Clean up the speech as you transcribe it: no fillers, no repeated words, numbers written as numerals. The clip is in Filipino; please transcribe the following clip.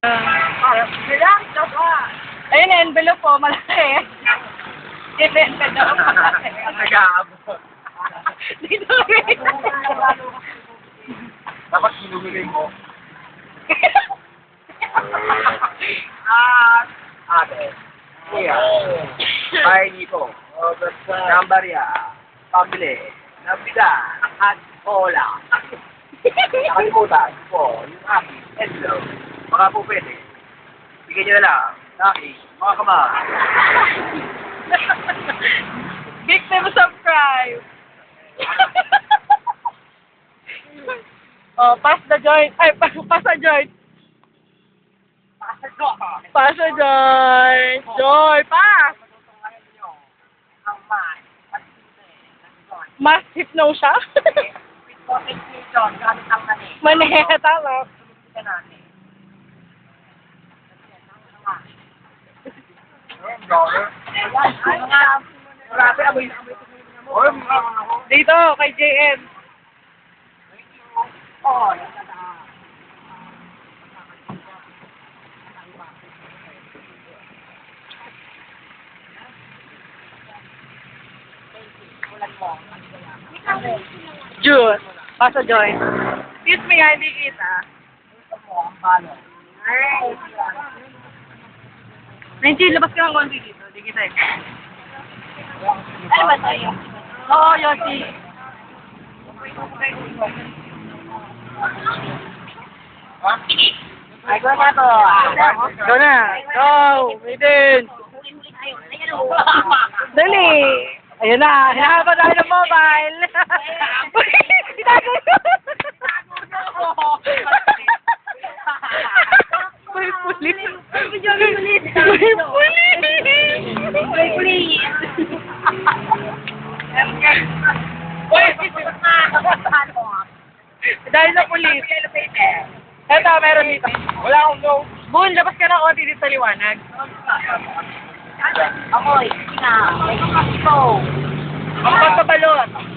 Relax ka ba? Ayun, envelope po, malaki. Yung envelope. Nag-aabot. Dito rin. Dapat sinumili mo. Ate. Kuya. Ay, Nico. Nambarya. Pambili. Nabida. At cola. Nakalimutan po yung aking envelope. Baka po pwede. Bigyan nyo na lang. Aking mga kamay. Victim subscribe. Oh, pass the joint. Ay, pass the joint. Pass the joint. Joy, pass. Mas hypno siya. Maneta, tama. Dito, kay JM. Juice. Paso join. Excuse me, hindi kita. Nancy, labas ka ng konti dito. Hindi kita eh. Ano ba tayo? Oo, Yossi. Ay, go na to. Go na. Go. Aiden. Dali. Ayun na. Hinahabol tayo ng mobile. Itago May pulis. May pulis. Dahil sa pulis. Eto, meron dito. Wala akong no. Boon, labas ka ng konti dito sa liwanag. Amoy. Ina. Ito. Ang pagpabalot.